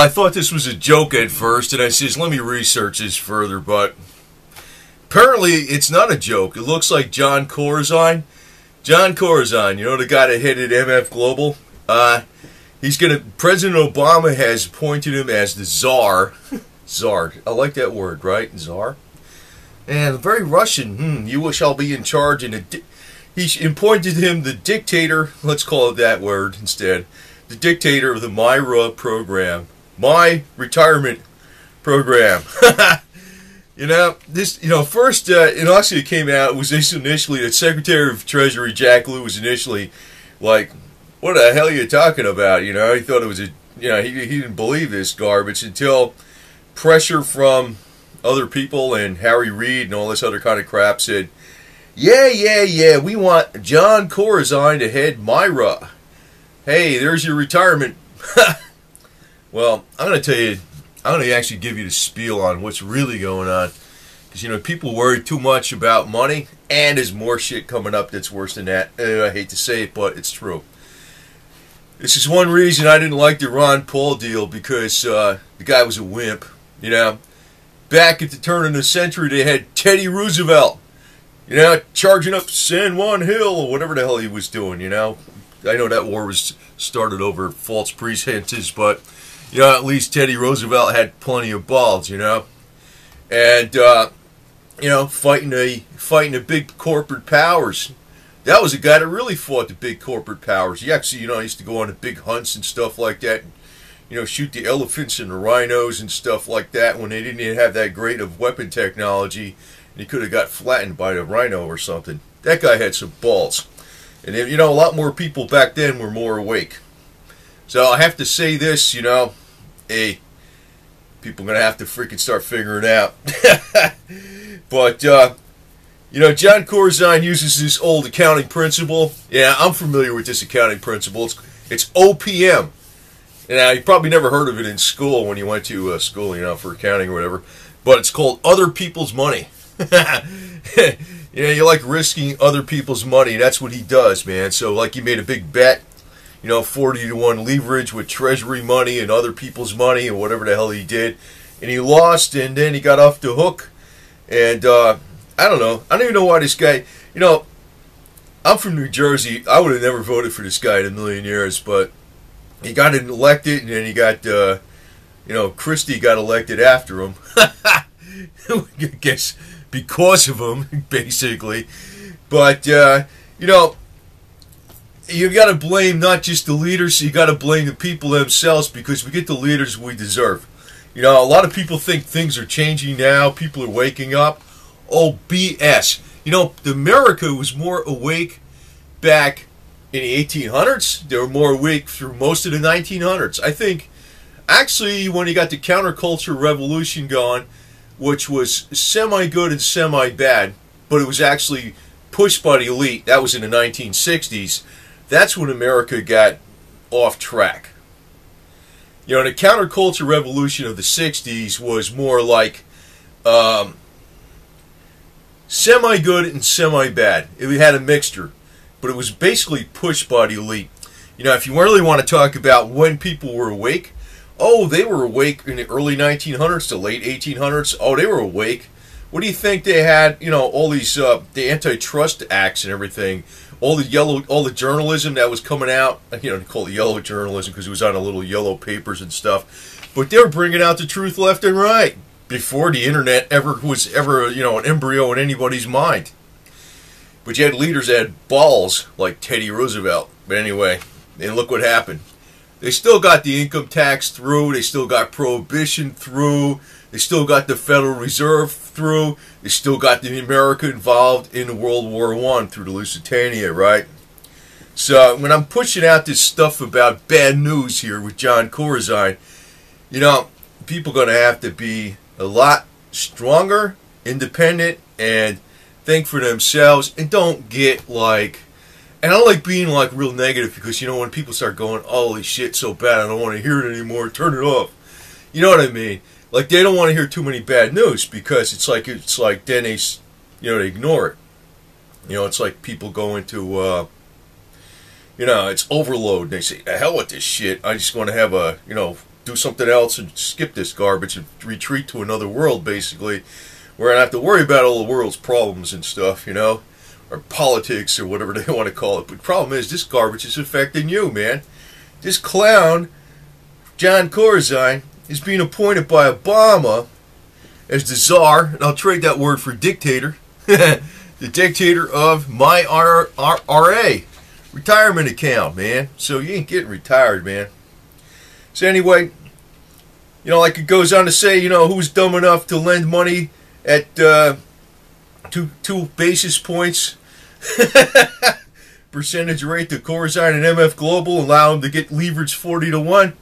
I thought this was a joke at first, and I says, let me research this further, but apparently it's not a joke. It looks like Jon Corzine. Jon Corzine, you know, the guy that headed MF Global? President Obama has appointed him as the Czar. Czar. I like that word, right? Czar. And very Russian. You shall be in charge. And he appointed him the dictator. Let's call it that word instead. The dictator of the MYRA program. My retirement program. First, it came out, it was initially that Secretary of Treasury Jack Lew was initially like, what the hell are you talking about? You know, he thought it was he didn't believe this garbage until pressure from other people and Harry Reid and all this other kind of crap said, yeah, we want Jon Corzine to head MYRA. Hey, there's your retirement. Well, I'm going to tell you, I'm going to actually give you the spiel on what's really going on. Because, people worry too much about money, and there's more shit coming up that's worse than that. I hate to say it, but it's true. This is one reason I didn't like the Ron Paul deal, because the guy was a wimp. Back at the turn of the century, they had Teddy Roosevelt, charging up San Juan Hill, or whatever the hell he was doing, I know that war was started over false pretenses, but at least Teddy Roosevelt had plenty of balls, and fighting the big corporate powers. That was a guy that really fought the big corporate powers. He actually, used to go on the big hunts and stuff like that, and, shoot the elephants and the rhinos and stuff like that when they didn't even have that great of weapon technology, and he could have got flattened by a rhino or something. That guy had some balls. And, a lot more people back then were more awake. So I have to say this, hey, people are going to have to freaking start figuring it out. But, Jon Corzine uses this old accounting principle. Yeah, I'm familiar with this accounting principle. It's OPM. Now, you probably never heard of it in school when you went to school, for accounting or whatever. But it's called other people's money. You like risking other people's money. That's what he does, man. So, like, he made a big bet, 40-to-1 leverage with treasury money and other people's money and whatever the hell he did. And he lost, and then he got off the hook. And, I don't know. I don't even know why this guy, I'm from New Jersey. I would have never voted for this guy in a million years, but he got elected, and then he got, Christie got elected after him. I guess because of him, basically. But, you got to blame not just the leaders, you got to blame the people themselves, because we get the leaders we deserve. A lot of people think things are changing now, people are waking up. Oh, BS. America was more awake back in the 1800s. They were more awake through most of the 1900s. I think, actually, when you got the counterculture revolution going, which was semi-good and semi-bad, but it was actually pushed by the elite. That was in the 1960s. That's when America got off track. The counterculture revolution of the 60s was more like semi-good and semi-bad. It had a mixture, but it was basically pushed by the elite. If you really want to talk about when people were awake, oh, they were awake in the early 1900s to late 1800s. Oh, they were awake. What do you think they had? All these the antitrust acts and everything. All the journalism that was coming out. They call it yellow journalism because it was on the little yellow papers and stuff. But they were bringing out the truth left and right before the internet was ever an embryo in anybody's mind. But you had leaders that had balls like Teddy Roosevelt. But anyway, and look what happened. They still got the income tax through. They still got prohibition through. They still got the Federal Reserve through. They still got the America involved in World War I through the Lusitania, right? So when I'm pushing out this stuff about bad news here with Jon Corzine, people are going to have to be a lot stronger, independent, and think for themselves, and don't get like... And I don't like being like real negative, because when people start going, holy shit, so bad, I don't want to hear it anymore, turn it off. You know what I mean? Like, they don't want to hear too many bad news, because it's like then they ignore it. It's like people go into it's overload, and they say, the hell with this shit, I just want to have a do something else and skip this garbage and retreat to another world, basically, where I don't have to worry about all the world's problems and stuff, you know, or politics or whatever they want to call it. But the problem is, this garbage is affecting you, man. This clown, Jon Corzine, is being appointed by Obama as the czar, and I'll trade that word for dictator, the dictator of MYRA, retirement account, man. So you ain't getting retired, man. So anyway, you know, like it goes on to say, you know, who's dumb enough to lend money at 2 basis points percentage rate to Corzine and MF Global, allow them to get leverage 40-1.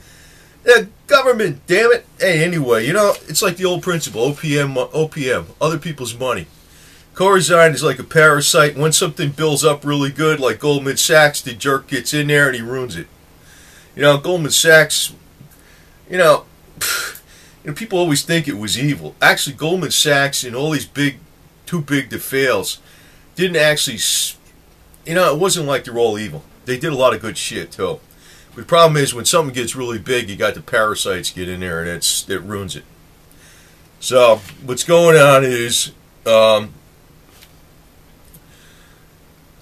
The government, damn it. Hey, anyway, you know, it's like the old principle, OPM, other people's money. Corzine is like a parasite. When something builds up really good, like Goldman-Sachs, the jerk gets in there and he ruins it. You know, Goldman-Sachs, you know, people always think it was evil. Actually, Goldman Sachs and all these too big to fails, didn't actually, you know, it wasn't like they're all evil. They did a lot of good shit, too. But the problem is, when something gets really big, you got the parasites get in there, and it ruins it. So, what's going on is,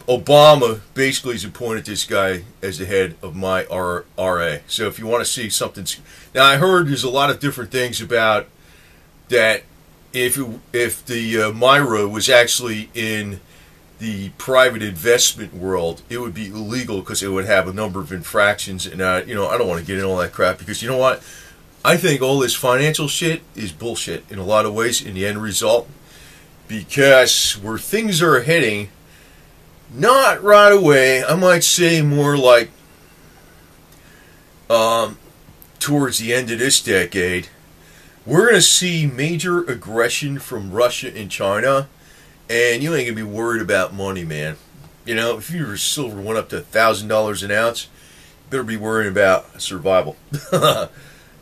Obama basically has appointed this guy as the head of MYRA. So if you want to see something, now I heard there's a lot of different things about that. If the MYRA was actually in the private investment world, it would be illegal because it would have a number of infractions. And you know, I don't want to get into all that crap, because you know what? I think all this financial shit is bullshit in a lot of ways in the end result, because where things are heading. Not right away, I might say more like towards the end of this decade, we're going to see major aggression from Russia and China, and you ain't going to be worried about money, man. You know, if your silver went up to $1,000 an ounce, you better be worrying about survival.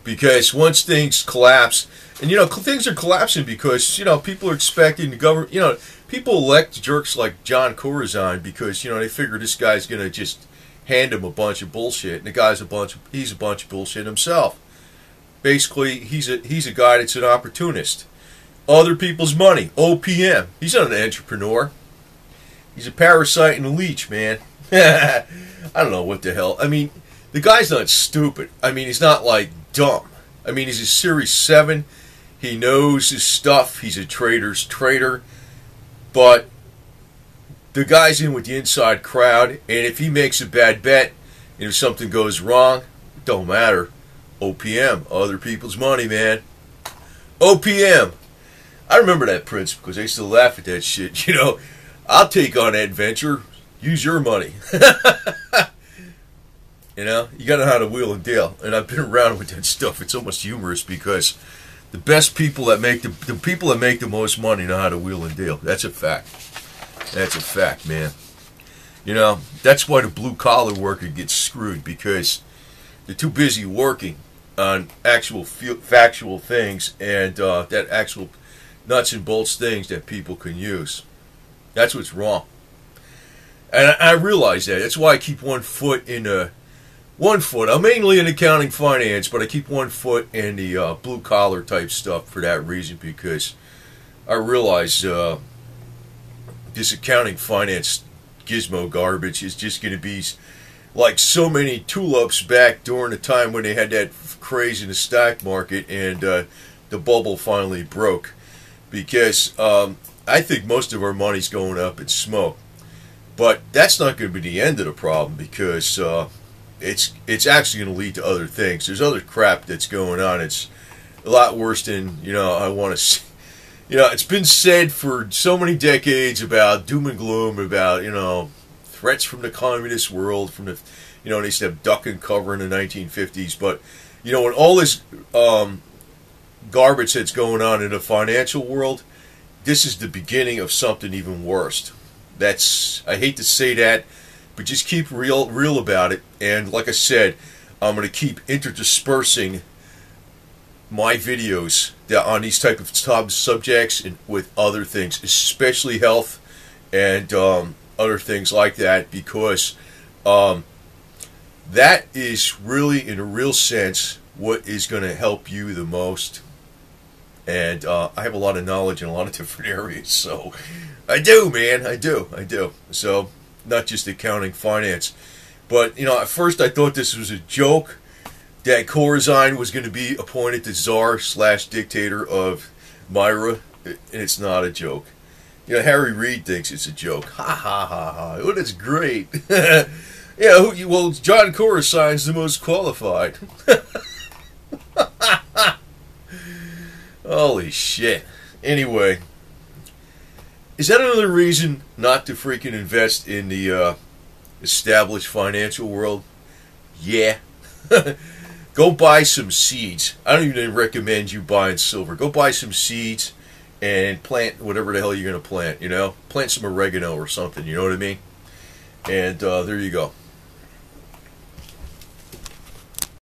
Because once things collapse, and you know, things are collapsing because, you know, people are expecting the government, you know, people elect jerks like Jon Corzine because, you know, they figure this guy's going to just hand him a bunch of bullshit, and the guy's he's a bunch of bullshit himself. Basically, he's a guy that's an opportunist. Other people's money, OPM. He's not an entrepreneur. He's a parasite and a leech, man. I don't know what the hell. I mean, the guy's not stupid. I mean, he's not like dumb. I mean, he's a Series 7. He knows his stuff. He's a trader's trader. But the guy's in with the inside crowd, and if he makes a bad bet, and if something goes wrong, it don't matter. OPM, other people's money, man. OPM. I remember that principle because I used to laugh at that shit. You know, I'll take on that venture. Use your money. You know, you got to know how to wheel and deal. And I've been around with that stuff. It's almost humorous because the best people that make the people that make the most money know how to wheel and deal. That's a fact. That's a fact, man. You know, that's why the blue-collar worker gets screwed, because they're too busy working on actual factual things and that actual nuts and bolts things that people can use. That's what's wrong. And I realize that. That's why I keep one foot. I'm mainly in accounting finance, but I keep one foot in the blue-collar type stuff for that reason, because I realize this accounting finance gizmo garbage is just going to be like so many tulips back during the time when they had that craze in the stock market and the bubble finally broke. Because I think most of our money's going up in smoke. But that's not going to be the end of the problem, because it's actually going to lead to other things. There's other crap that's going on. It's a lot worse than, you know, I want to see. You know, it's been said for so many decades about doom and gloom, about, you know, threats from the communist world, from the, you know, they used to have duck and cover in the 1950s. But, you know, when all this garbage that's going on in the financial world, this is the beginning of something even worse. That's, I hate to say that, but just keep real about it. And like I said, I'm going to keep interdispersing my videos on these type of subjects and with other things, especially health and other things like that, because that is really, in a real sense, what is going to help you the most. And I have a lot of knowledge in a lot of different areas, so I do, man, I do. So, not just accounting, finance. But, at first I thought this was a joke, that Corzine was going to be appointed the czar/dictator of MYRA, and it's not a joke. Harry Reid thinks it's a joke. Ha ha ha ha. Oh, that's great. Well, Jon Corzine's the most qualified. Holy shit. Anyway, is that another reason not to freaking invest in the established financial world? Yeah. Go buy some seeds. I don't even recommend you buying silver. Go buy some seeds and plant whatever the hell you're going to plant, Plant some oregano or something, you know what I mean? And there you go.